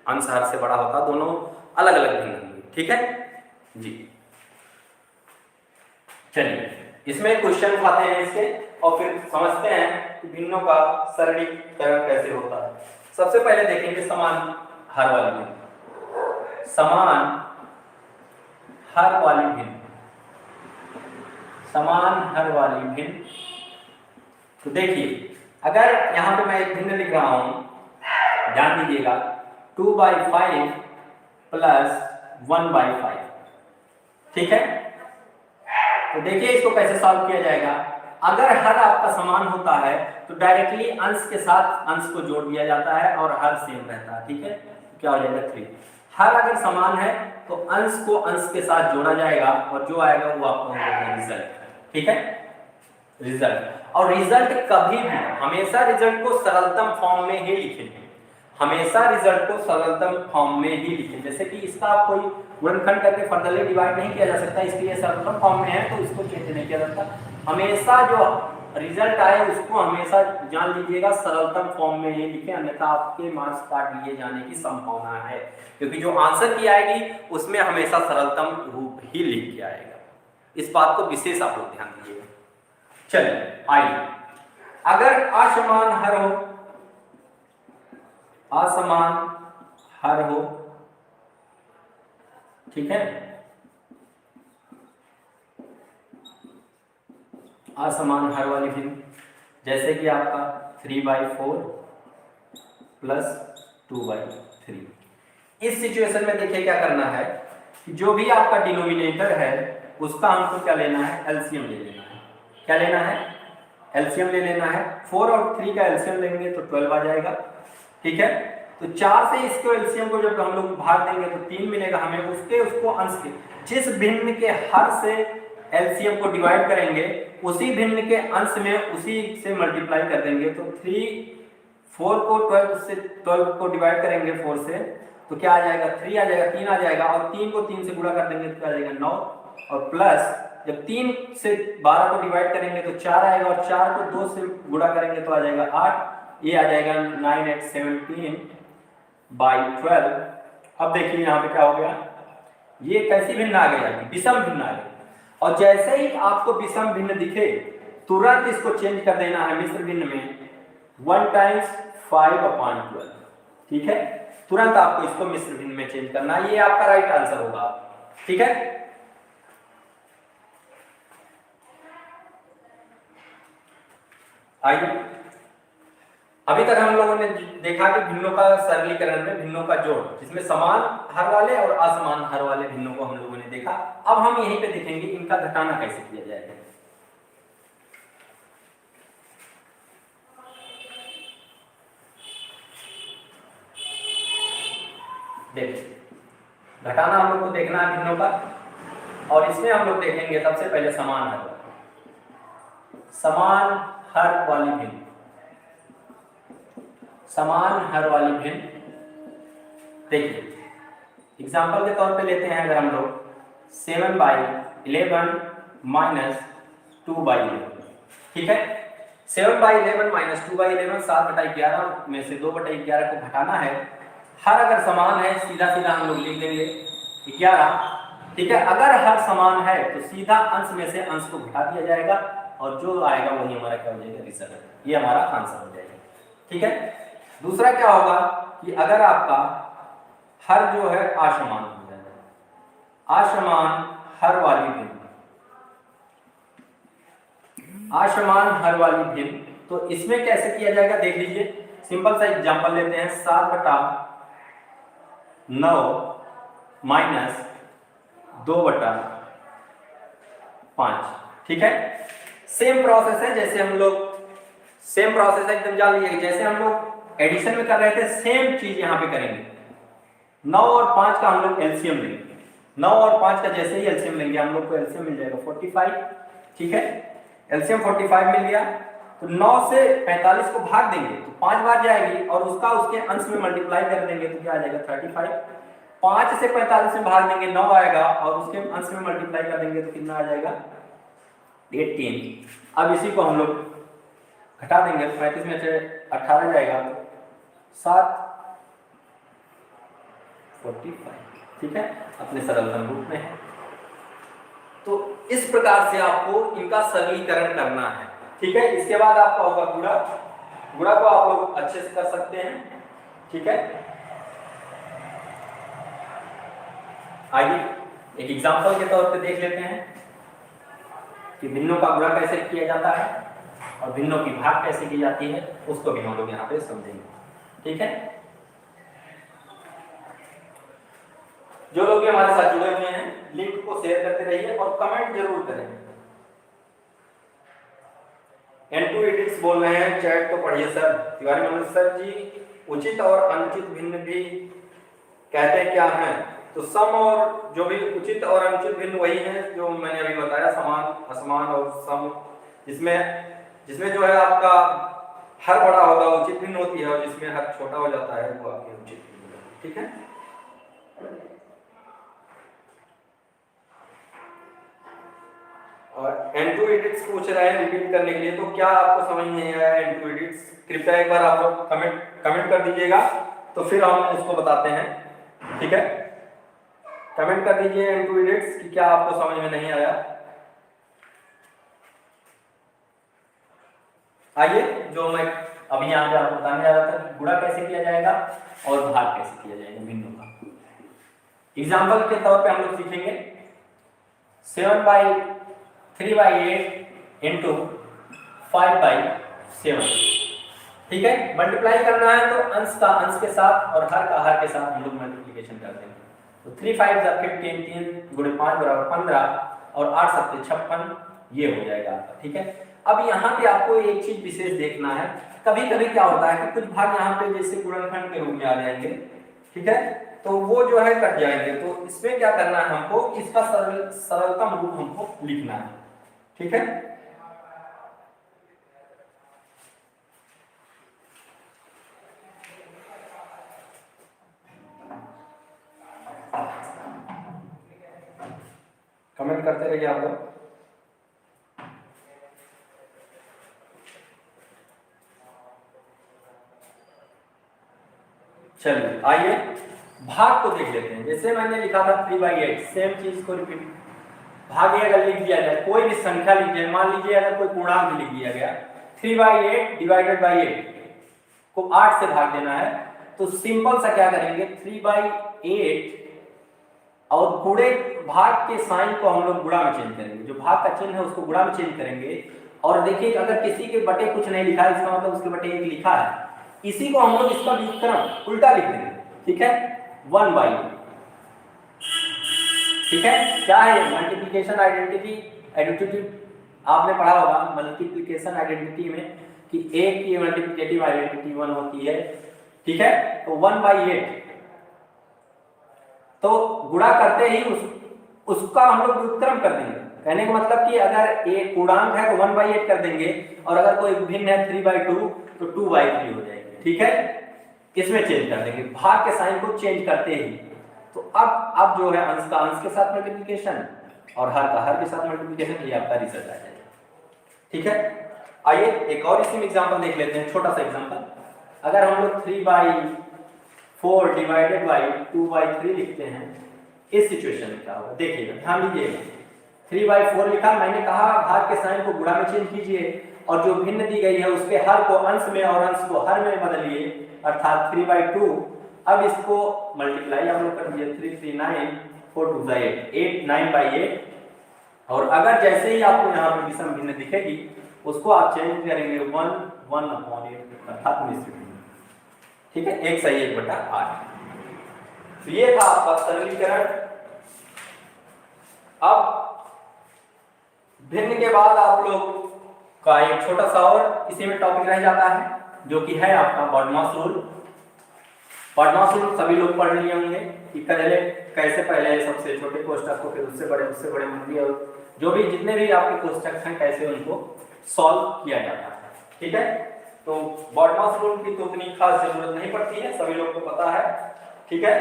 अंश हर से बड़ा होता है, दोनों अलग अलग भिन्न होंगे, ठीक है जी। चलिए इसमें क्वेश्चन उठाते हैं इसके, और फिर समझते हैं कि भिन्नों का सरलीकरण कैसे होता है। सबसे पहले देखेंगे समान हर वाली भिन्न। समान हर वाली भिन्न, समान हर वाली भिन्न। तो देखिए अगर यहां पे मैं एक भिन्न लिख रहा हूं, ध्यान दीजिएगा, 2/5 + 1/5, ठीक है। तो देखिए इसको कैसे सॉल्व किया जाएगा। अगर हर आपका समान होता है तो डायरेक्टली अंश के साथ अंश को जोड़ दिया जाता है और हर सेम रहता है, ठीक है। तो क्या हो जाएगा 3। हर अगर समान है तो अंश को अंश के साथ जोड़ा जाएगा और जो आएगा वो आपका रिजल्ट, ठीक है, रिजल्ट। और रिजल्ट कभी भी हमेशा रिजल्ट को सरलतम फॉर्म में ही लिखेंगे, हमेशा रिजल्ट को सरलतम फॉर्म में ही लिखें। जैसे कि इसका कोई गुणनखंड करके फर्दरली डिवाइड नहीं किया जा सकता, इसलिए सरलतम फॉर्म में है तो इसको चेंज नहीं किया जाता। हमेशा जो रिजल्ट आए उसको हमेशा जान लीजिएगा सरलतम फॉर्म में ही लिखें, अन्यथा आपके मार्क्स काट लिए जाने की संभावना है, क्योंकि जो आंसर की आएगी उसमें हमेशा सरलतम रूप ही लिख के आएगा, इस बात को विशेष आप लोग ध्यान दीजिएगा। चलिए आइए, अगर असमान हर हो, असमान हर हो, ठीक है, असमान हर वाली भिन्न, जैसे कि आपका 3/4 प्लस 2/3। इस सिचुएशन में देखिए क्या करना है कि जो भी आपका डिनोमिनेटर है उसका हमको क्या लेना है, एलसीएम ले लेना है। क्या लेना है, एलसीएम ले लेना है। 4 और 3 का एलसीएम लेंगे तो 12 आ जाएगा, ठीक है। तो 4 से इसको एलसीएम को जब हम लोग भाग देंगे तो 3 मिलेगा हमें, उसको अंश के जिस भिन्न के हर से एलसीएम को डिवाइड करेंगे उसी भिन्न के अंश में उसी से मल्टीप्लाई कर देंगे। तो 4 को 12 को डिवाइड करेंगे 4 से तो क्या आ जाएगा, 3 आ जाएगा, 3 आ जाएगा, और 3 को 3 से गुणा कर देंगे तो क्या आ जाएगा 9, और प्लस जब 3 से 12 को डिवाइड करेंगे तो 4 आएगा, और 4 को 2 से गुणा करेंगे तो आ जाएगा 8, ये आ जाएगा 9 8 17/12। अब देखिए यहाँ पे क्या हो गया, ये कैसी भिन्न आ गया, विषम भिन्न आ गई। और जैसे ही आपको विषम भिन्न दिखे तुरंत इसको चेंज कर देना है मिश्र भिन्न में 1 टाइम्स 5/12, ठीक है। तुरंत आपको इसको मिश्र भिन्न में चेंज करना है, ये आपका राइट आंसर होगा, ठीक है। आइए, अभी तक हम लोगों ने देखा कि भिन्नों का सरलीकरण में भिन्नों का जोड़, जिसमें समान हर वाले और असमान हर वाले भिन्नों को हम लोगों ने देखा। अब हम यहीं पे देखेंगे इनका घटाना कैसे किया जाएगा। देखिए, घटाना हम लोग को देखना है भिन्नों का, और इसमें हम लोग देखेंगे सबसे पहले समान हर वाली भिन्न, समान हर वाली भिन्न। देखिए एग्जांपल के तौर पे लेते हैं, अगर हम लोग 7/11 माइनस 2/11, ठीक है। 7/11 माइनस 2/11 7/11 में से 2/11 को घटाना है। हर अगर समान है सीधा सीधा हम लोग लिख देंगे 11, ठीक है। अगर हर समान है तो सीधा अंश में से अंश को घटा दिया जाएगा और जो आएगा वही हमारा क्या हो जाएगा, रिजल्ट, ये हमारा आंसर हो जाएगा, ठीक है। दूसरा क्या होगा कि अगर आपका हर जो है असमान हो जाएगा, असमान हर वाली भिन्न, असमान हर वाली भिन्न, तो इसमें कैसे किया जाएगा देख लीजिए। सिंपल सा एग्जांपल लेते हैं, 7/9 माइनस 2/5, ठीक है। सेम प्रोसेस है, जैसे हम लोग सेम प्रोसेस है, एकदम जान लीजिए। जैसे हम लोग एडिशन में कर रहे थे सेम चीज यहाँ पे करेंगे। 9 और 5 का हम लोग एलसीएम लेंगे, 9 और 5 का जैसे ही एलसीएम लेंगे हम लोग को एलसीएम मिल जाएगा 45, ठीक है। एलसीएम 45 मिल गया तो 9 से 45 को भाग देंगे तो 5 बार जाएगी, और उसके अंश में मल्टीप्लाई कर देंगे तो क्या आ जाएगा 35। 5 से 45 में भाग देंगे 9 आएगा, और उसके अंश में मल्टीप्लाई कर देंगे तो कितना आ जाएगा 18। अब इसी को हम लोग घटा देंगे, 35 में से 18 जाएगा तो 7/45, ठीक है, अपने सरलतम रूप में है। तो इस प्रकार से आपको इनका सरलीकरण करना है, ठीक है। इसके बाद आपका होगा गुणा। गुणा को आप लोग अच्छे से कर सकते हैं, ठीक है। आइए एक एग्जांपल के तौर पे देख लेते हैं कि भिन्नों का गुणा कैसे किया जाता है और भिन्नों की भाग कैसे की जाती है, उसको भी हम लोग यहाँ पे समझेंगे, ठीक है। जो लोग भी हमारे साथ जुड़े हुए हैं लिंक को शेयर करते रहिए और कमेंट जरूर करें। N2 एडिट्स बोल रहे हैं, चैट तो पढ़िए सर। तिवारी मनोज सर जी, उचित और अनुचित भिन्न भी कहते क्या हैं? तो सम और जो भी उचित और अनुचित भिन्न वही है जो मैंने अभी बताया, समान, असमान और सम, जिसमें जो है आपका हर बड़ा होगा उचित भिन्न होती है, और जिसमें हर छोटा हो जाता है वो आपकी अनुचित भिन्न होती है, ठीक है। और N2 एडिट्स पूछ रहे हैं रिपीट करने के लिए, तो क्या आपको समझ नहीं आया N2 एडिट्स? कृपया एक बार आप लोग कमेंट कर दीजिएगा तो फिर हम उसको बताते हैं, ठीक है। कमेंट कर दीजिए N2 एडिट्स कि क्या आपको समझ में नहीं आया। आइए जो मैं अभी यहाँ पे आपको बताने जा रहा था कि गुणा कैसे किया जाएगा और भाग कैसे किया जाएगा भिन्नों का। एग्जाम्पल के तौर पे हम लोग सीखेंगे 7/3/8 इंटू 5/7। ठीक है, मल्टीप्लाई करना है तो अंश का अंश के साथ और हर का हर के साथ हम लोग मल्टीप्लिकेशन करते हैं। तो 3 5 15, 3 गुणे 5 बराबर 15 और 8 7 56, ये हो जाएगा आपका। ठीक है, अब यहाँ पे आपको एक चीज विशेष देखना है। कभी कभी क्या होता है कि कुछ भाग यहाँ पे जैसे गुणनखंड के रूप में आ जाएंगे, ठीक है, तो वो जो है कट जाएंगे। तो इसमें क्या करना है हमको, इसका सरलतम रूप हमको लिखना है। ठीक है, कमेंट करते रहिए आप लोग। चलिए आइए भाग को देख लेते हैं। जैसे मैंने लिखा था 3/8, सेम चीज को रिपीट भाग अगर लिख दिया जाए, कोई भी संख्या लिख दिया, मान लीजिए अगर कोई पूर्णांक भी लिख दिया गया 3/8 डिवाइडेड बाई 8 को 8 से भाग देना है, तो सिंपल सा क्या करेंगे 3/8 और पूरे भाग के साइन को हम लोग गुणा में चेंज करेंगे। जो भाग का चिन्ह है उसको गुणा में चेंज करेंगे। और देखिए अगर किसी के बटे कुछ नहीं लिखा है, इसका मतलब उसके बटे 1 लिखा है, इसी को हम लोग इसका व्युत्क्रम उल्टा लिख देंगे। ठीक है, 1/8। ठीक है, क्या है मल्टीप्लिकेशन आइडेंटिटी आपने पढ़ा होगा मल्टीप्लिकेशन आइडेंटिटी में कि एक की मल्टीप्लिकेटिव आइडेंटिटी 1 होती है। ठीक है, तो 1/8 तो गुणा करते ही उसका हम लोग व्युत्क्रम कर देंगे। कहने का मतलब कि अगर एक पूर्णांक है तो 1/8 कर देंगे, और अगर कोई भिन्न है 3/2 तो 2/3 हो जाएगी। ठीक है, इसमें चेंज कर देंगे भाग के साइन को चेंज करते ही। तो अब जो है अंश का अंश के साथ मल्टीप्लिकेशन और हर का हर के साथ मल्टीप्लिकेशन, ये आपका रिजल्ट आ जाएगा। ठीक है, आइए एक और इसी में एग्जांपल देख लेते हैं, छोटा सा एग्जांपल। अगर हम लोग 3/4 डिवाइडेड बाई 2/3 लिखते हैं, इस सिचुएशन में क्या होगा देखिएगा, ध्यान दीजिएगा। 3/4 लिखा, मैंने कहा भाग के साइन को गुणा में चेंज कीजिए और जो भिन्न दी गई है उसके हर को अंश में और अंश को हर में बदलिए, अर्थात 3/2। अब इसको मल्टीप्लाई आप लोग कर दीजिए, 3 3 9 4 2 8 8 9/8। और अगर जैसे ही आपको यहाँ पे विषम भिन्न दिखेगी उसको आप चेंज करेंगे 1 1/8 अर्थात मिश्रित। ठीक है, 1/8। तो ये था आपका सरलीकरण। अब भिन्न के बाद आप लोग का एक छोटा सा और इसी में टॉपिक रह जाता है, जो कि है आपका बॉडमास रूल। बॉडमास रूल सभी लोग पढ़ लिए होंगे कि कैसे पहले सबसे छोटे कोष्ठक को फिर उससे बड़े मंदी और जो भी जितने भी आपके कोष्ठक हैं कैसे उनको सॉल्व किया जाता है। ठीक है, तो बॉडमास रूल की तो उतनी खास जरूरत नहीं पड़ती है, सभी लोग को पता है। ठीक है,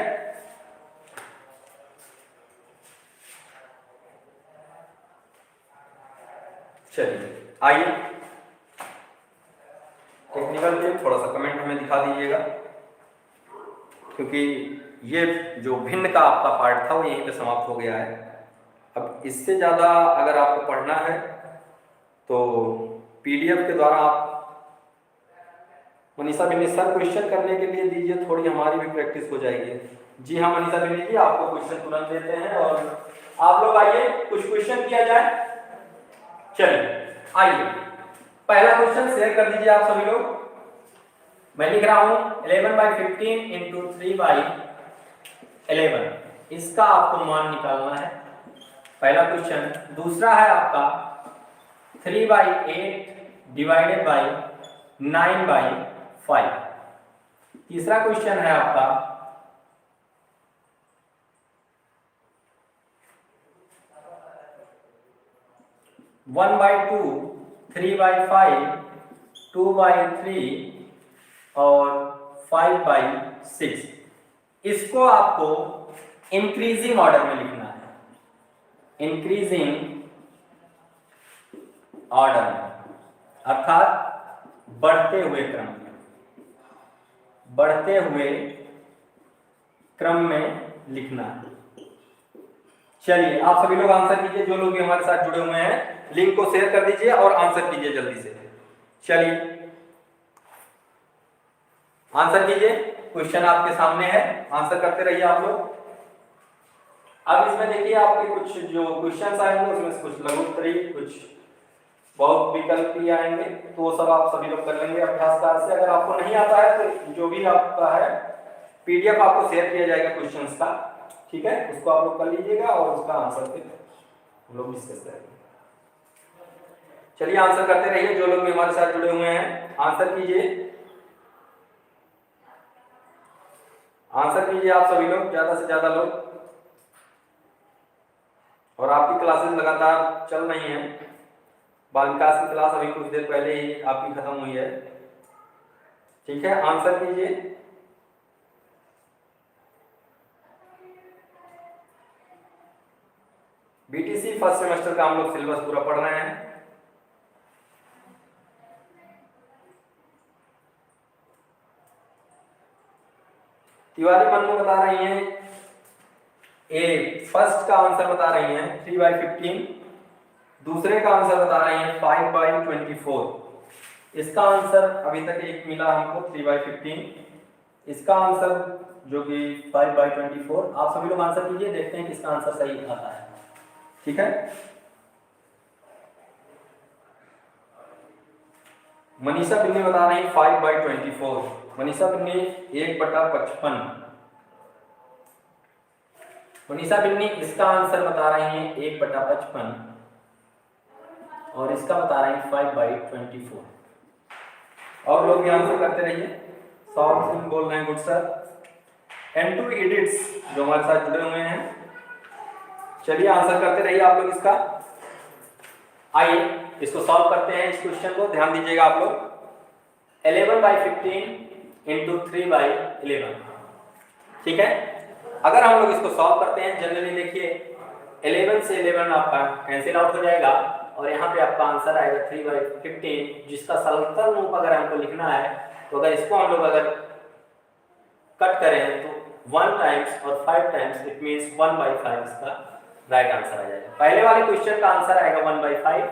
चलिए आइए टेक्निकल पे थोड़ा सा कमेंट हमें दिखा दीजिएगा, क्योंकि ये जो भिन्न का आपका पार्ट था वो यहीं पे समाप्त हो गया है। अब इससे ज़्यादा अगर आपको पढ़ना है तो पीडीएफ के द्वारा आप मनीषा बिन्नी सर क्वेश्चन करने के लिए दीजिए, थोड़ी हमारी भी प्रैक्टिस हो जाएगी। जी हाँ मनीषा बिन्नी जी, आपको क्वेश्चन तुरंत देते हैं और आप लोग आइए कुछ क्वेश्चन किया जाए। चलिए आइए पहला क्वेश्चन शेयर कर दीजिए आप सभी लोग। मैं लिख रहा हूं 11/15 इंटू 3/11, इसका आपको मान निकालना है, पहला क्वेश्चन। दूसरा है आपका 3/8 डिवाइडेड बाई 9/5। तीसरा क्वेश्चन है आपका 1/2 3/5 2/3 और 5/6। इसको आपको इंक्रीजिंग ऑर्डर में लिखना है, इंक्रीजिंग ऑर्डर में, अर्थात बढ़ते हुए क्रम में, बढ़ते हुए क्रम में लिखना है। चलिए आप सभी लोग आंसर कीजिए, जो लोग भी हमारे साथ जुड़े हुए हैं लिंक को शेयर कर दीजिए और आंसर कीजिए जल्दी से। चलिए आंसर कीजिए, क्वेश्चन आपके सामने है, आंसर करते रहिए आप लोग। अब इसमें देखिए आपके कुछ जो क्वेश्चन आएंगे उसमें से कुछ लघु उत्तरीय, कुछ बहुत विकल्पीय आएंगे, तो वो सब आप सभी लोग कर लेंगे अभ्यासकार से। अगर आपको नहीं आता है तो जो भी आपका है पीडीएफ आपको शेयर किया जाएगा क्वेश्चंस का, ठीक है, उसको आप लोग कर लीजिएगा और उसका आंसर फिर हम लोग डिस्कस करेंगे। चलिए आंसर करते रहिए, जो लोग भी हमारे साथ जुड़े हुए हैं आंसर कीजिए, आंसर कीजिए आप सभी लोग, ज्यादा से ज्यादा लोग। और आपकी क्लासेस लगातार चल रही हैं, बाल विकास की क्लास अभी कुछ देर पहले ही आपकी खत्म हुई है, ठीक है, आंसर कीजिए। बीटीसी फर्स्ट सेमेस्टर का हम लोग सिलेबस पूरा पढ़ रहे हैं। तिवारी मन्नू बता रही हैं ए, फर्स्ट का आंसर बता रही हैं 3/15, दूसरे का आंसर बता रही हैं 5/24। इसका आंसर अभी तक एक मिला हमको 3/15, इसका आंसर जो कि 5/24। आप सभी लोग आंसर कीजिए, देखते हैं किसका आंसर सही आता है, ठीक है। मनीषा बिन्नी बता रही है 5/24, मनीषा बिन्नी 1/55। मनीषा बिन्नी इसका आंसर बता रही हैं 1/55 और इसका बता रहे हैं 5/24। और लोग भी आंसर करते रहिए। सौरभ सिंह बोल रहे हैं गुड सर। N2 एडिट्स जो हमारे साथ जुड़े हुए हैं, चलिए आंसर करते रहिए आप लोग इसका। आइए इसको सॉल्व करते हैं, इस क्वेश्चन को ध्यान दीजिएगा आप लोग। 11/15 इंटू 3/11, ठीक है। अगर हम लोग इसको सॉल्व करते हैं, जनरली देखिए 11 से 11 आपका कैंसिल आउट हो जाएगा और यहाँ पे आपका आंसर आएगा 3/15, जिसका सरलतम रूप अगर हमको लिखना है तो अगर इसको हम लोग अगर कट करें तो 1 टाइम्स और 5 टाइम्स, इट मीन्स 1/5 इसका राइट आंसर आ जाएगा। पहले वाले क्वेश्चन का आंसर आएगा 1/5।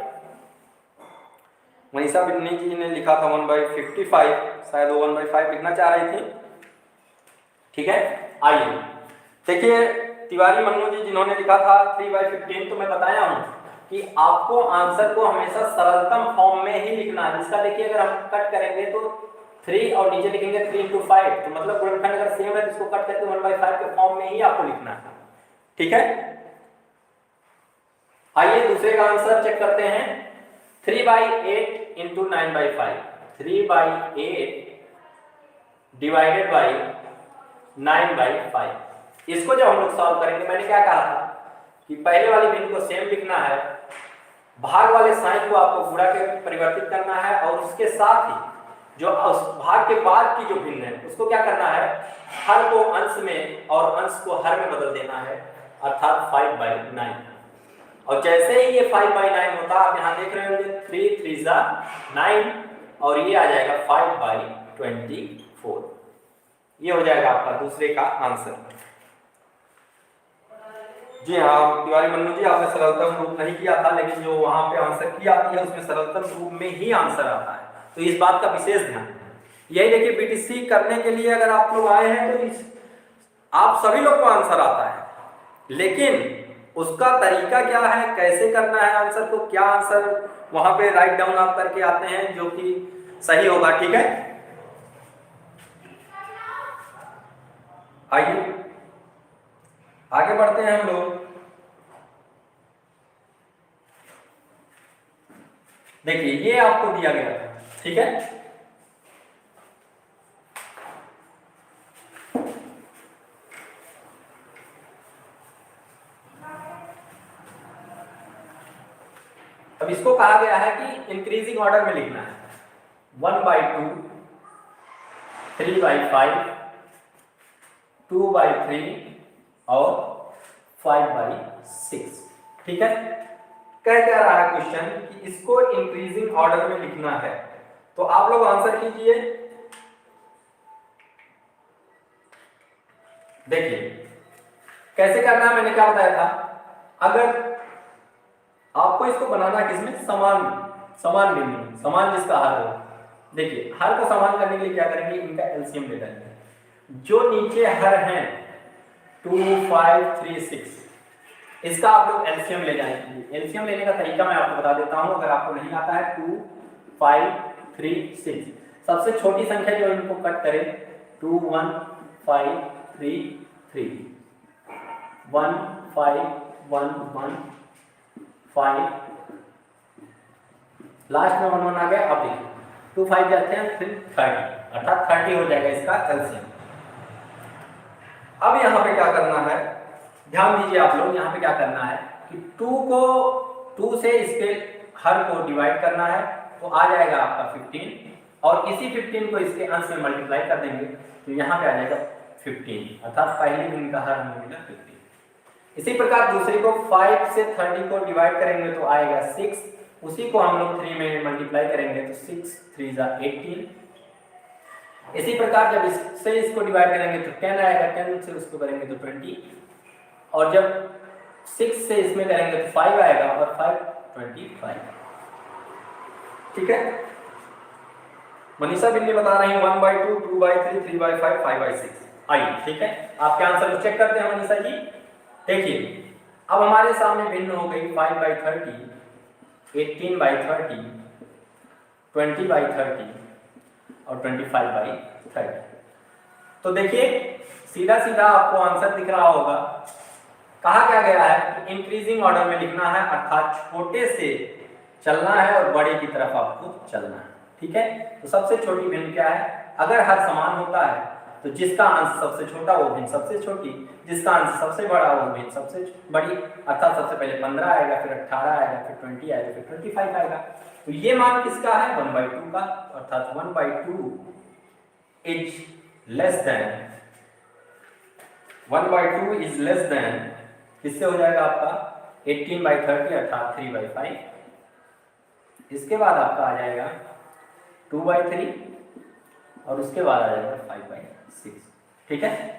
मनीषा बिन्नी जी ने लिखा था 1/55, शायद वो 1/5 लिखना चाह रही थी, ठीक है। आइए देखिए तिवारी मन्नू जी जिन्होंने लिखा था 3/15, तो मैं बताया हूं कि आपको आंसर को हमेशा सरलतम फॉर्म में ही लिखना है। इसका देखिए अगर हम कट करेंगे तो 3 और नीचे लिखेंगे 3 into 5, तो मतलब गुणनखंड अगर सेम है तो इसको कट करके 1/5 के फॉर्म में ही आपको लिखना है, ठीक है। आइए दूसरे का आंसर चेक करते हैं। 3/8 into 9/5, 3/8 डिवाइडेड बाई 9/5। इसको जब हम लोग सॉल्व करेंगे, मैंने क्या कहा था कि पहले वाली भिन्न को सेम लिखना है, भाग वाले साइन को आपको गुणा के परिवर्तित करना है और उसके साथ ही जो उस भाग के बाद की जो भिन्न है उसको क्या करना है, हर को अंश में और अंश को हर में बदल देना है, अर्थात 5/9। और जैसे ही ये 5/9 होता, आप यहाँ देख रहे होंगे 3 3 9 और ये आ जाएगा 5/24। ये हो जाएगा आपका दूसरे का आंसर। जी हाँ तिवारी मन्नू जी, आपने सरलतम रूप नहीं किया था, लेकिन जो वहां पे आंसर की आती है उसमें सरलतम रूप में ही आंसर आता है, तो इस बात का विशेष ध्यान। यही देखिए बीटीसी करने के लिए अगर आप लोग आए हैं तो आप सभी लोग को आंसर आता है, लेकिन उसका तरीका क्या है, कैसे करना है आंसर को, क्या आंसर वहां पे राइट डाउन आप करके आते हैं जो कि सही होगा, ठीक है। आइए आगे बढ़ते हैं हम लोग। देखिए ये आपको दिया गया है, ठीक है। अब इसको कहा गया है कि इंक्रीजिंग ऑर्डर में लिखना है, 1/2, 3/5, 2/3 और 5/6, ठीक है। कह क्या रहा है क्वेश्चन कि इसको इंक्रीजिंग ऑर्डर में लिखना है, तो आप लोग आंसर कीजिए। देखिए कैसे करना है, मैंने क्या बताया था, अगर आपको इसको बनाना किसमें, समान समान बिंदु, समान जिसका हर हो। देखिए हर को समान करने के लिए क्या करेंगे, इनका एलसीएम ले लेंगे। जो नीचे हर हैं 2, 5, 3, 6, इसका आप लोग एलसीएम ले जाएंगे। एलसीएम लेने का तरीका मैं आपको बता देता हूं, अगर आपको नहीं आता है। 2, 5, 3, 6, सबसे छोटी संख्या जो इनको कट करें 2, 1, 5, 3, 3, 1, 5, 1, 1, 5, लास्ट में 1, 1 आ गया। अब देखिए 2, 5 जाते हैं फिर 30, अर्थात 30 हो जाएगा इसका एलसीएम। अब यहाँ पे क्या करना है, ध्यान दीजिए आप लोग, यहाँ पे क्या करना है कि 2 से इसके हर को डिवाइड करना है, तो आ जाएगा आपका 15, और इसी 15 को इसके अंश में मल्टीप्लाई कर देंगे तो यहाँ पे आ जाएगा 15, अर्थात पहले दिन का हर हमें मिला 15। इसी प्रकार दूसरी को 5 से 30 को डिवाइड करेंगे तो आएगा 6, उसी को हम लोग 3 में मल्टीप्लाई करेंगे तो 6, 3 जा 18। इसी प्रकार जब इससे इसको डिवाइड करेंगे तो 10 आएगा, 10 से उसको करेंगे तो 20, और जब 6 से इसमें करेंगे तो 5 आएगा, और 5 25। ठीक है, मनीषा बिल्ली बता रही है 1/2, 2/3, 3/5, 5/6। आइए ठीक है, आपके आंसर को चेक करते हैं मनीषा जी। देखिए अब हमारे सामने भिन्न हो गई 5/30, 18/30, 20/30 और 25/30। तो देखिए सीधा सीधा आपको आंसर दिख रहा होगा। कहा क्या गया है कि इंक्रीजिंग ऑर्डर में लिखना है, अर्थात छोटे से चलना है और बड़े की तरफ आपको चलना है। ठीक है, तो सबसे छोटी भिन्न क्या है, अगर हर समान होता है तो जिसका अंश सबसे छोटा वो भिन्न सबसे छोटी, जिसका अंश सबसे बड़ा वो भिन्न सबसे बड़ी, अर्थात सबसे पहले 15 आएगा, फिर 18 आएगा, फिर 20 आएगा, फिर 25 आएगा। तो ये मान किसका है, 1/2 का, अर्थात 1/2 is less than 1/2 is less than किससे हो जाएगा आपका 18/30 अर्थात 3/5। इसके बाद आपका आ जाएगा 2/3 और उसके बाद आ जाएगा 5/6। ठीक है,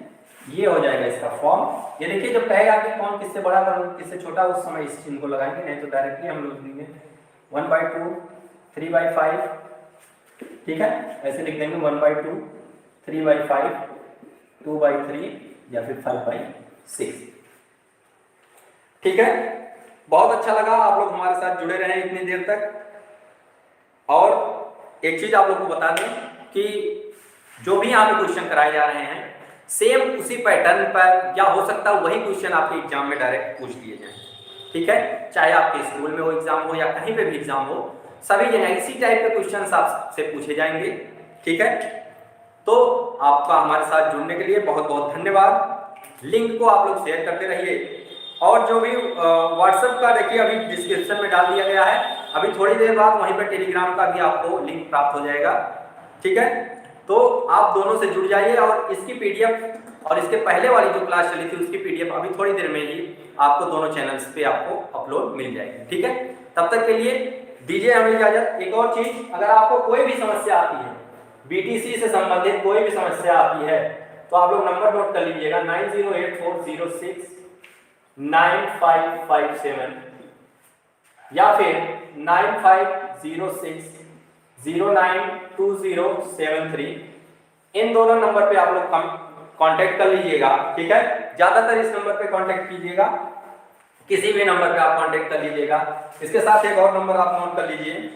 ये हो जाएगा इसका फॉर्म। ये देखिए जब कहेगा कि कौन किससे बड़ा कौन किससे छोटा, उस समय इस चिन्ह को लगाएंगे, नहीं तो डायरेक्टली हम लोग लिखेंगे 1/2, 3/5। ठीक है, ऐसे लिख देंगे 1/2, 3/5, 2/3 या फिर 5/6। ठीक है, बहुत अच्छा लगा आप लोग हमारे साथ जुड़े रहे इतनी देर तक। और एक चीज आप लोग को बता दें कि जो भी यहाँ पे क्वेश्चन कराए जा रहे हैं सेम उसी पैटर्न पर, या हो सकता है वही क्वेश्चन आपके एग्जाम में डायरेक्ट पूछ दिए जाएं। ठीक है, चाहे आपके स्कूल में वो एग्जाम हो या कहीं पे भी एग्जाम हो, सभी जगह इसी टाइप के क्वेश्चन आपसे पूछे जाएंगे। ठीक है, तो आपका हमारे साथ जुड़ने के लिए बहुत बहुत धन्यवाद। लिंक को आप लोग शेयर करते रहिए, और जो भी व्हाट्सएप का देखिए अभी डिस्क्रिप्शन में डाल दिया गया है, अभी थोड़ी देर बाद वहीं पर टेलीग्राम का भी आपको लिंक प्राप्त हो जाएगा। ठीक है, तो आप दोनों से जुड़ जाइए, और इसकी पीडीएफ और इसके पहले वाली जो क्लास चली थी उसकी पीडीएफ अभी थोड़ी देर में ही आपको दोनों चैनल्स पे आपको अपलोड मिल जाएगी। ठीक है, तब तक के लिए दीजिए हमें इजाजत। एक और चीज, अगर आपको कोई भी समस्या आती है, बीटीसी से संबंधित कोई भी समस्या आती है, तो आप लोग नंबर नोट कर लीजिएगा 9084069557 या फिर 9506092073। इन दोनों नंबर पे आप लोग कांटेक्ट कर लीजिएगा। ठीक है, ज्यादातर इस नंबर पे कांटेक्ट कीजिएगा, किसी भी नंबर पे आप कांटेक्ट कर लीजिएगा। इसके साथ एक और नंबर आप नोट कर लीजिए,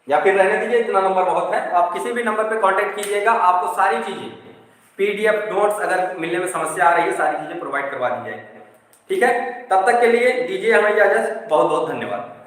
या फिर रहने दीजिए, इतना नंबर बहुत है। आप किसी भी नंबर पे कांटेक्ट कीजिएगा, आपको सारी चीजें पीडीएफ नोट्स अगर मिलने में समस्या आ रही है सारी चीजें प्रोवाइड करवा दी जाएगी। ठीक है, तब तक के लिए दीजिए हमें इजाजत। बहुत बहुत धन्यवाद।